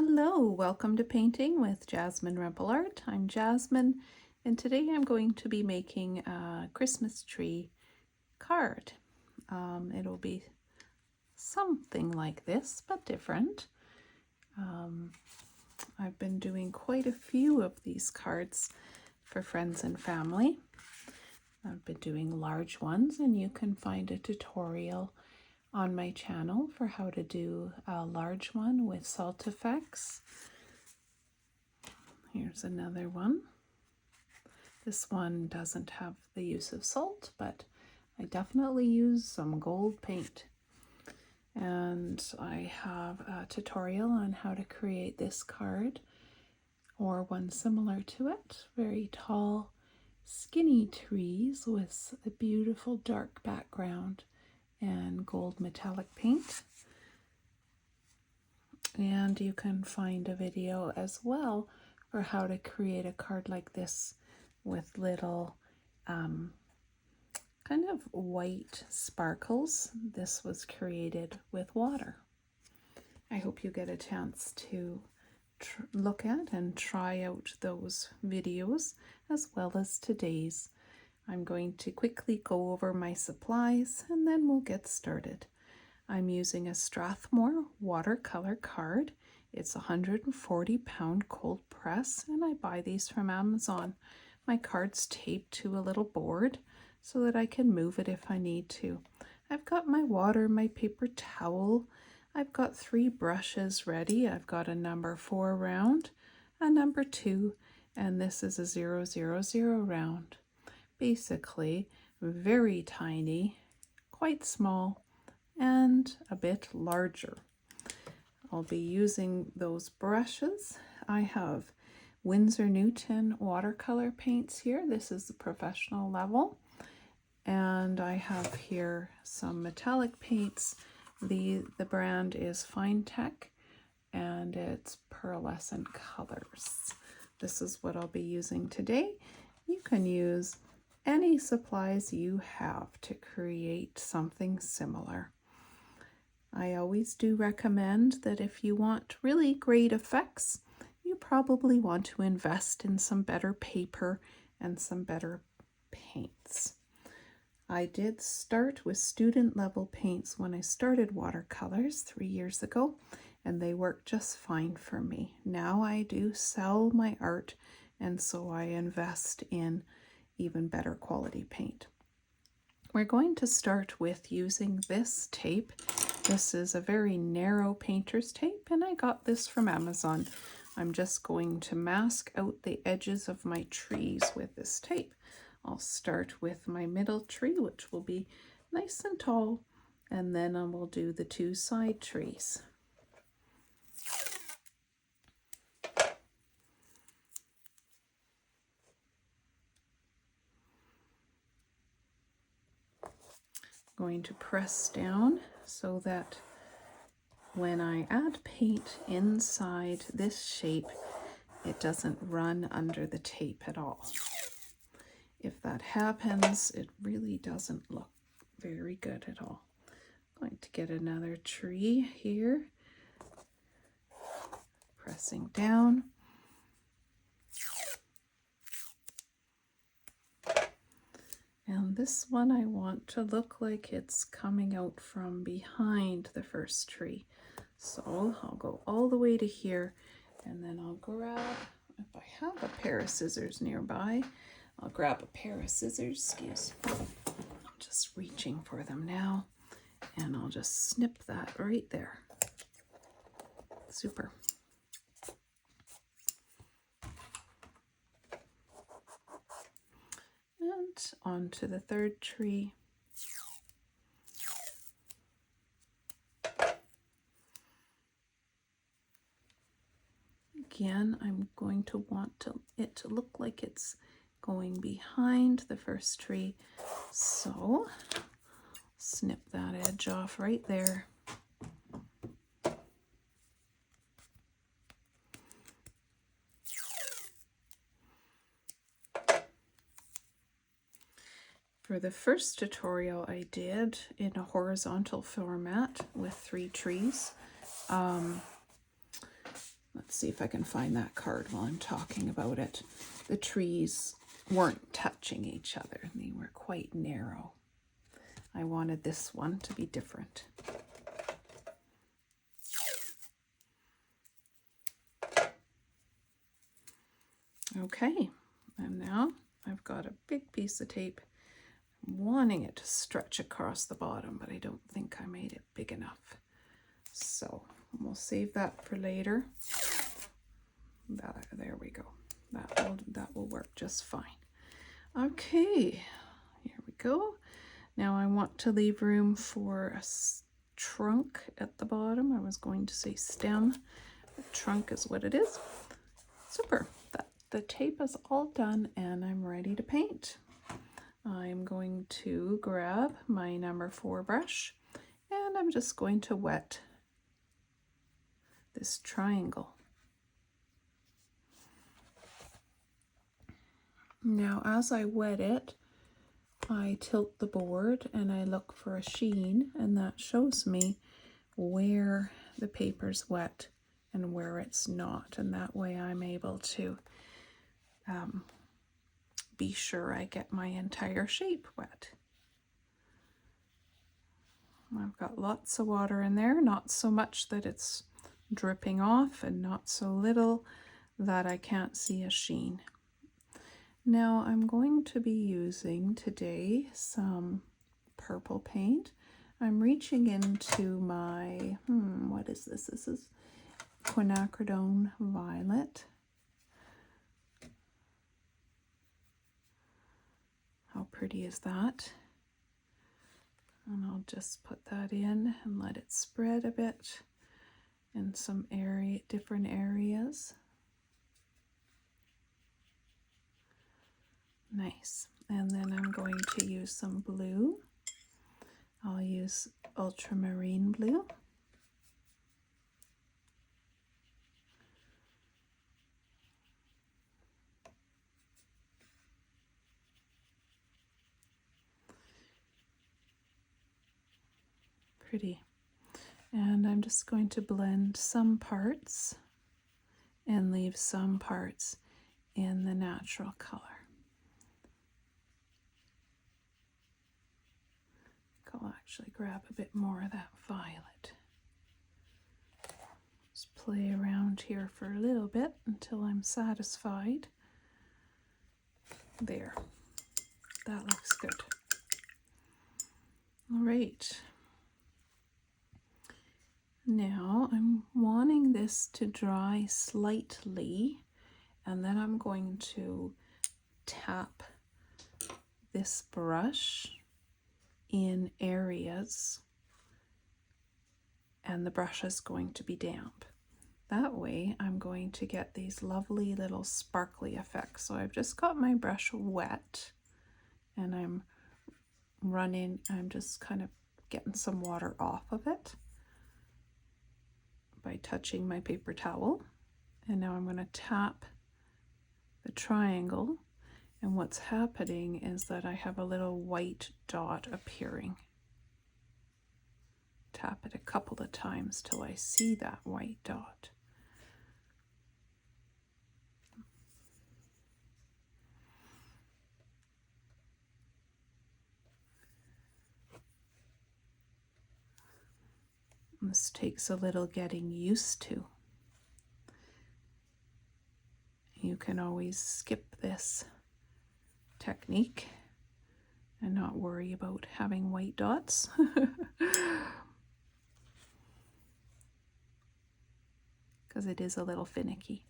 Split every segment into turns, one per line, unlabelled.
Hello, welcome to Painting with Jasmine Rebel Art. I'm Jasmine, and today I'm going to be making a Christmas tree card. It'll be something like this, but different. I've been doing quite a few of these cards for friends and family. I've been doing large ones, and you can find a tutorial on my channel for how to do a large one with salt effects. Here's another one. This one doesn't have the use of salt, but I definitely use some gold paint. And I have a tutorial on how to create this card or one similar to it. Very tall, skinny trees with a beautiful dark background and gold metallic paint. And you can find a video as well for how to create a card like this with little kind of white sparkles. This was created with water. I hope you get a chance to look at and try out those videos as well as today's. I'm going to quickly go over my supplies and then we'll get started. I'm using a Strathmore watercolor card. It's a 140-pound cold press, and I buy these from Amazon. My card's taped to a little board so that I can move it if I need to. I've got my water, my paper towel. I've got 3 brushes ready. I've got a number 4 round, a number 2, and this is a 000 round. Basically, very tiny, quite small, and a bit larger. I'll be using those brushes. I have Windsor watercolor paints here. This is the professional level. And I have here some metallic paints. The brand is Tec, and it's Pearlescent colors. This is what I'll be using today. You can use any supplies you have to create something similar. I always do recommend that if you want really great effects, you probably want to invest in some better paper and some better paints. I did start with student level paints when I started watercolors 3 years ago, and they worked just fine for me. Now I do sell my art, and so I invest in even better quality paint. We're going to start with using this tape. This is a very narrow painter's tape, and I got this from Amazon. I'm just going to mask out the edges of my trees with this tape. I'll start with my middle tree, which will be nice and tall, and then I will do the 2 side trees. Going to press down so that when I add paint inside this shape, it doesn't run under the tape at all. If that happens, it really doesn't look very good at all. I'm going to get another tree here, pressing down. And this one I want to look like it's coming out from behind the first tree. So I'll go all the way to here, and then I'll grab, if I have a pair of scissors nearby, I'll grab a pair of scissors, excuse me. I'm just reaching for them now, and I'll just snip that right there. Super. And on to the third tree. Again, I'm going to want it to look like it's going behind the first tree. So, snip that edge off right there. For the first tutorial I did in a horizontal format with 3 trees. see if I can find that card while I'm talking about it. The trees weren't touching each other. They were quite narrow. I wanted this one to be different. Okay, and now I've got a big piece of tape. I'm wanting it to stretch across the bottom, but I don't think I made it big enough. So we'll save that for later. There we go. That will work just fine. Okay, here we go. Now I want to leave room for a trunk at the bottom. I was going to say stem, but trunk is what it is. Super. The tape is all done and I'm ready to paint. I'm going to grab my number 4 brush and I'm just going to wet this triangle. Now as I wet it, I tilt the board and I look for a sheen, and that shows me where the paper's wet and where it's not, and that way I'm able to be sure I get my entire shape wet. I've got lots of water in there, not so much that it's dripping off and not so little that I can't see a sheen. Now I'm going to be using today some purple paint. I'm reaching into my, what is this? This is Quinacridone Violet. How pretty is that? And I'll just put that in and let it spread a bit in some different areas. Nice. And then I'm going to use some blue. I'll use Ultramarine Blue. Pretty. And I'm just going to blend some parts and leave some parts in the natural color. I'll actually grab a bit more of that violet. Just play around here for a little bit until I'm satisfied. There. That looks good. All right. Now I'm wanting this to dry slightly, and then I'm going to tap this brush in areas, and the brush is going to be damp. That way I'm going to get these lovely little sparkly effects. So I've just got my brush wet and I'm just kind of getting some water off of it by touching my paper towel. And now I'm going to tap the triangle, and what's happening is that I have a little white dot appearing. Tap it a couple of times till I see that white dot. This takes a little getting used to. You can always skip this technique and not worry about having white dots. Because it is a little finicky.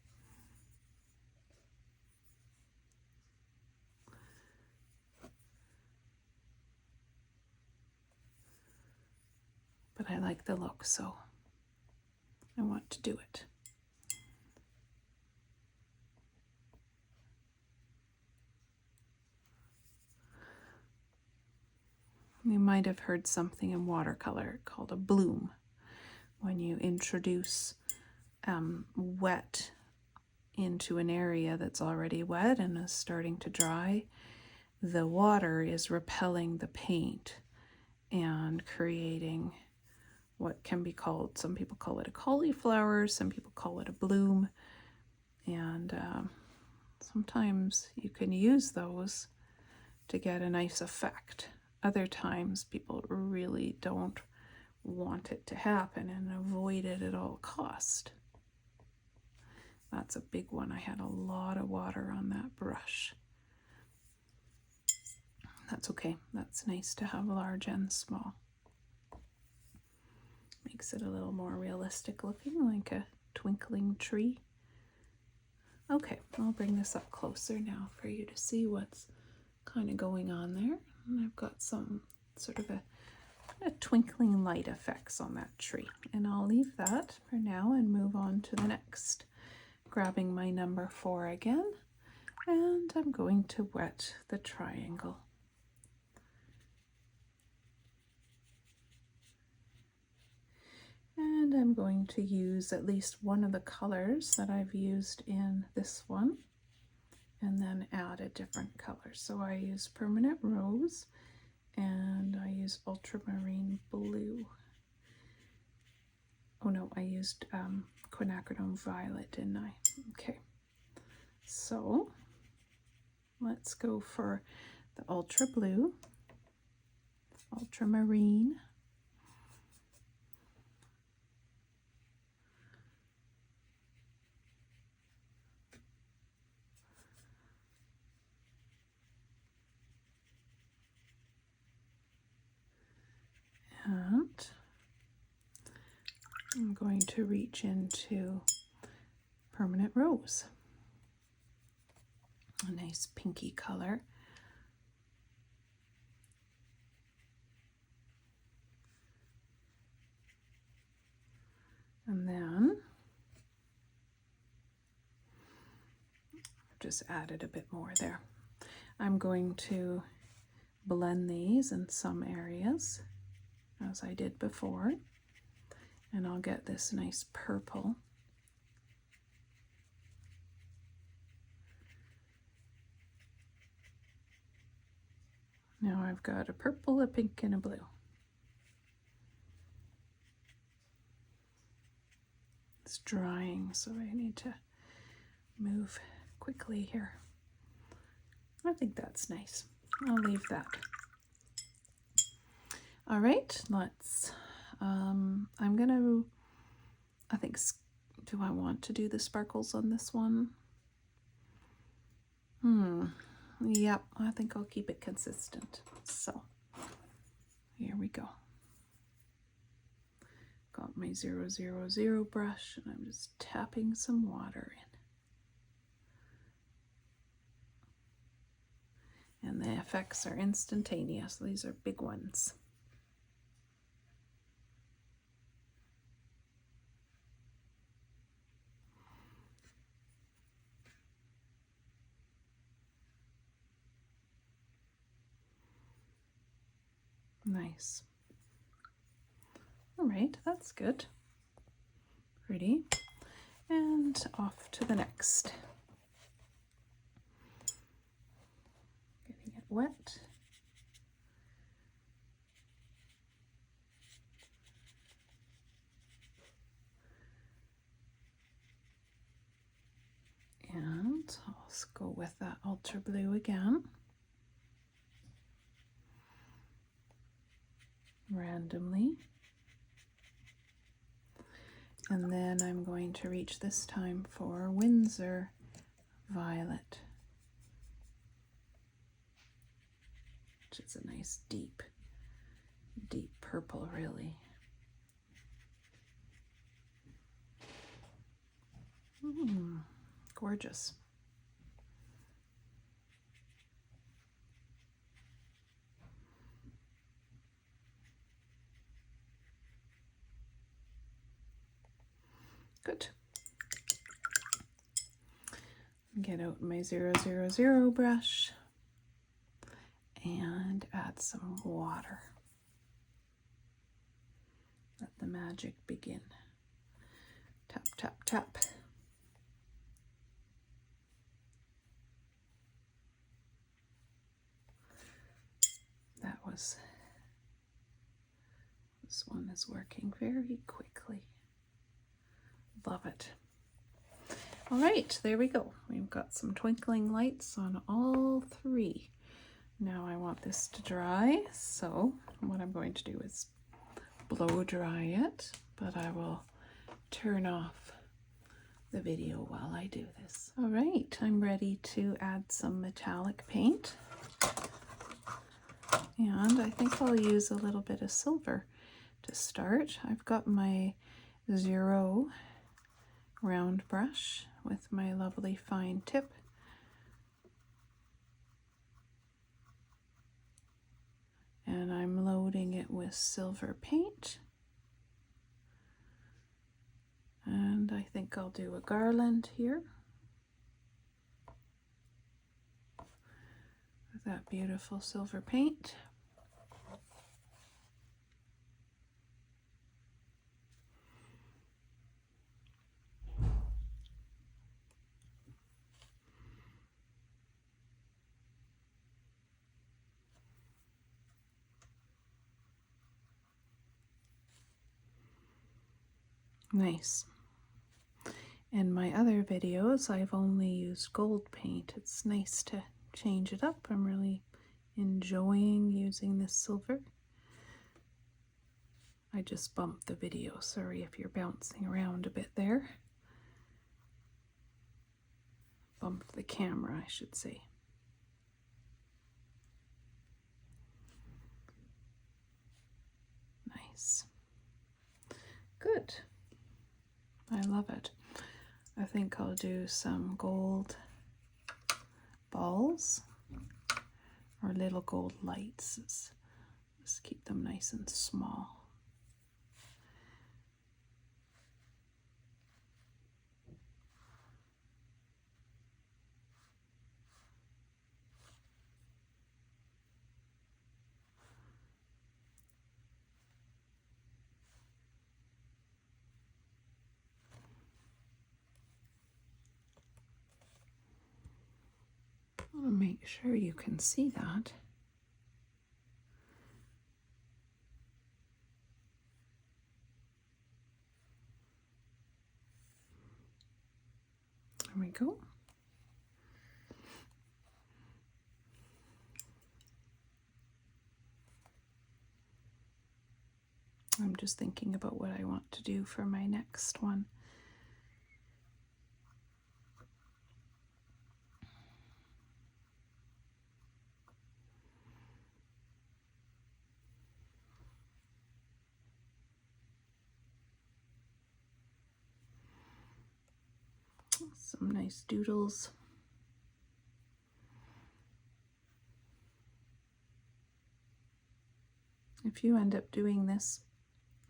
But I like the look, so I want to do it. You might have heard something in watercolor called a bloom. When you introduce wet into an area that's already wet and is starting to dry, the water is repelling the paint and creating what can be called, some people call it a cauliflower, some people call it a bloom, and sometimes you can use those to get a nice effect. Other times people really don't want it to happen and avoid it at all cost. That's a big one. I had a lot of water on that brush. That's okay. That's nice to have large and small. Makes it a little more realistic looking, like a twinkling tree. Okay, I'll bring this up closer now for you to see what's kind of going on there. And I've got some sort of a twinkling light effects on that tree. And I'll leave that for now and move on to the next. Grabbing my number 4 again, and I'm going to wet the triangle. And I'm going to use at least one of the colors that I've used in this one, and then add a different color. So I use Permanent Rose, and I use Ultramarine Blue. Oh no, I used Quinacridone Violet, didn't I? Okay, so let's go for the Ultra Blue, Ultramarine, and I'm going to reach into Permanent Rose, a nice pinky color. And then just added a bit more there. I'm going to blend these in some areas as I did before, and I'll get this nice purple. Now I've got a purple, a pink, and a blue. It's drying, so I need to move quickly here. I think that's nice. I'll leave that. All right, let's, I'm gonna, I think, do I want to do the sparkles on this one? Yep, I think I'll keep it consistent. So, here we go. Got my 000 brush, and I'm just tapping some water in. And the effects are instantaneous. These are big ones. Nice. All right, that's good. Pretty. And off to the next. Getting it wet. And I'll go with that Ultra Blue again. Randomly. And then I'm going to reach this time for Windsor Violet, which is a nice deep purple, really. Gorgeous. Good. Get out my 000 brush and add some water. Let the magic begin. Tap, tap, tap. That was, this one is working very quickly. Love it. All right, there we go. We've got some twinkling lights on all three. Now I want this to dry, so what I'm going to do is blow dry it, but I will turn off the video while I do this. All right, I'm ready to add some metallic paint. And I think I'll use a little bit of silver to start. I've got my 0 round brush with my lovely fine tip. And I'm loading it with silver paint. And I think I'll do a garland here with that beautiful silver paint. Nice. In my other videos, I've only used gold paint. It's nice to change it up. I'm really enjoying using this silver. I just bumped the video. Sorry if you're bouncing around a bit there. Bumped the camera, I should say. Nice. Good. I love it. I think I'll do some gold balls or little gold lights. Just keep them nice and small. I want to make sure you can see that. There we go. I'm just thinking about what I want to do for my next one. Some nice doodles. If you end up doing this,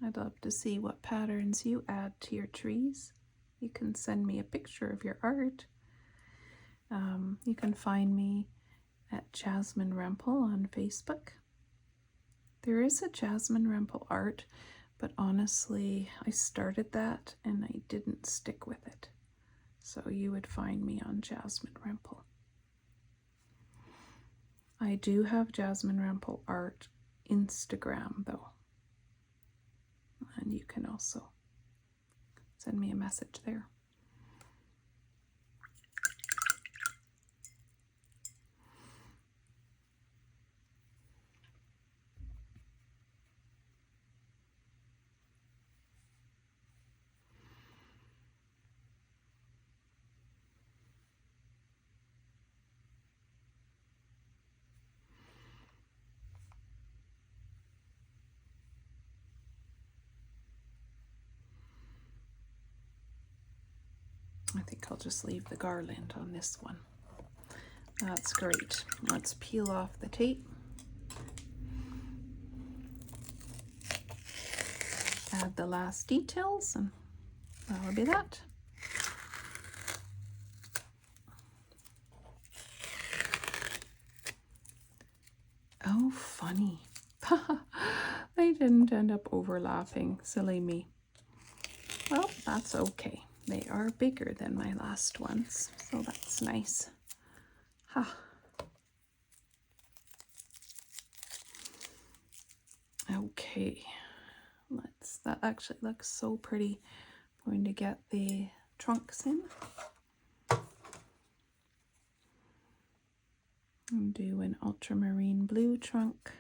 I'd love to see what patterns you add to your trees. You can send me a picture of your art. You can find me at Jasmine Rempel on Facebook. There is a Jasmine Rempel art, but honestly, I started that and I didn't stick with it. So you would find me on Jasmine Rempel. I do have Jasmine Rempel art Instagram though. And you can also send me a message there. I think I'll just leave the garland on this one. That's great. Let's peel off the tape. Add the last details and that'll be that. Oh, funny. They didn't end up overlapping. Silly me. Well, that's okay. They are bigger than my last ones, so that's nice. Ha. Okay. That actually looks so pretty. I'm going to get the trunks in and do an ultramarine blue trunk.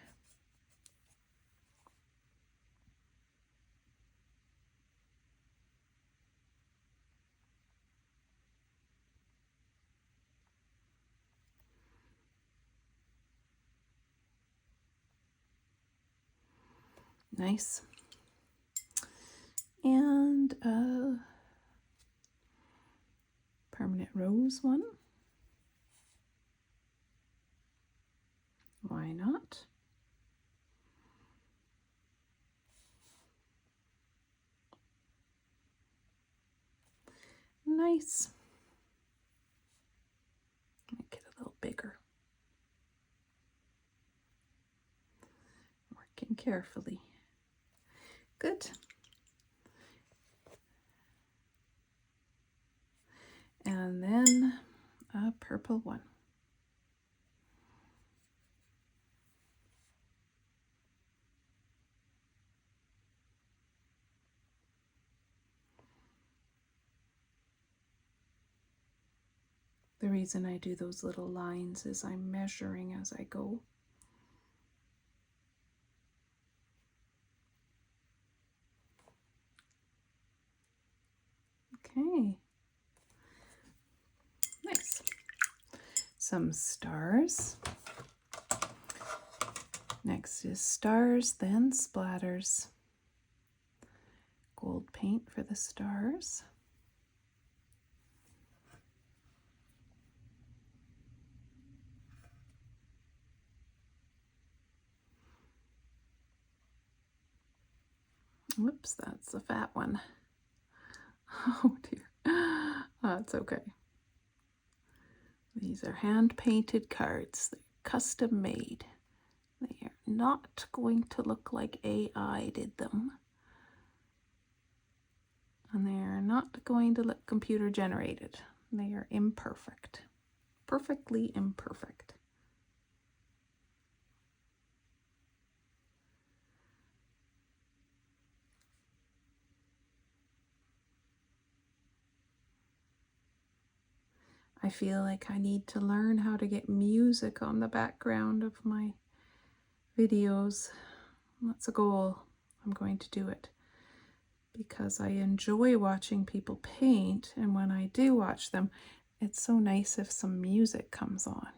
Nice. And a permanent rose one. Why not? Nice. Make it a little bigger. Working carefully. Good. And then a purple one. The reason I do those little lines is I'm measuring as I go. Okay. Nice. Some stars. Next is stars, then splatters. Gold paint for the stars. Whoops, that's the fat one. Oh dear. That's okay. These are hand-painted cards. They're custom made. They are not going to look like AI did them. And they are not going to look computer generated. They are imperfect. Perfectly imperfect. I feel like I need to learn how to get music on the background of my videos. That's a goal. I'm going to do it because I enjoy watching people paint, and when I do watch them, it's so nice if some music comes on.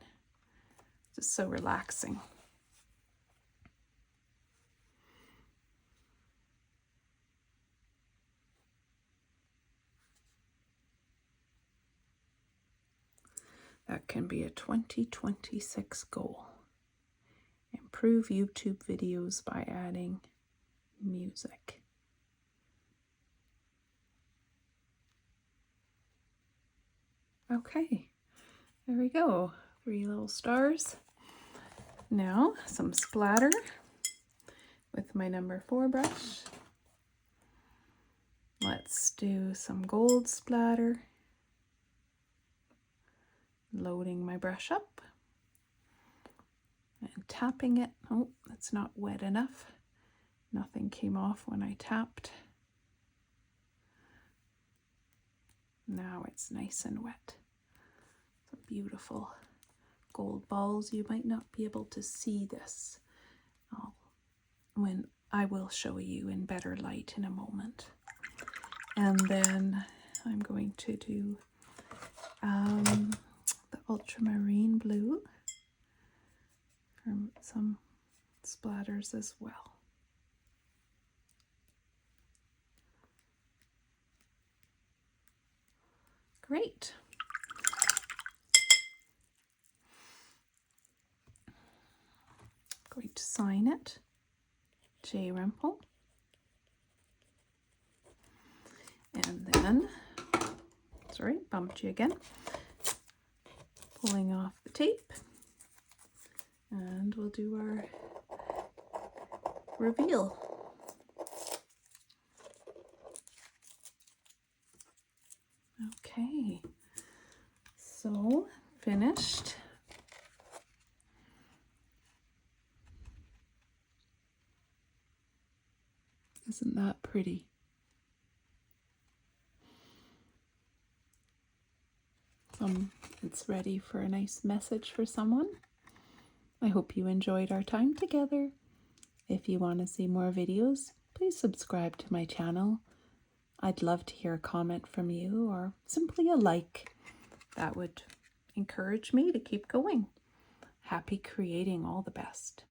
It's just so relaxing. That can be a 2026 goal. Improve YouTube videos by adding music. Okay, there we go. 3 little stars. Now some splatter with my number 4 brush. Let's do some gold splatter. Loading my brush up and tapping it. Oh, it's not wet enough. Nothing came off when I tapped. Now it's nice and wet. Some beautiful gold balls. You might not be able to see this when I will show you in better light in a moment. And then I'm going to do the ultramarine blue for some splatters as well. Great. Going to sign it. J. Rempel. And then, sorry, bumped you again. Pulling off the tape. And we'll do our reveal. Okay, so finished. Isn't Isn't that pretty? It's ready for a nice message for someone. I hope you enjoyed our time together. If you want to see more videos, please subscribe to my channel. I'd love to hear a comment from you or simply a like. That would encourage me to keep going. Happy creating, all the best.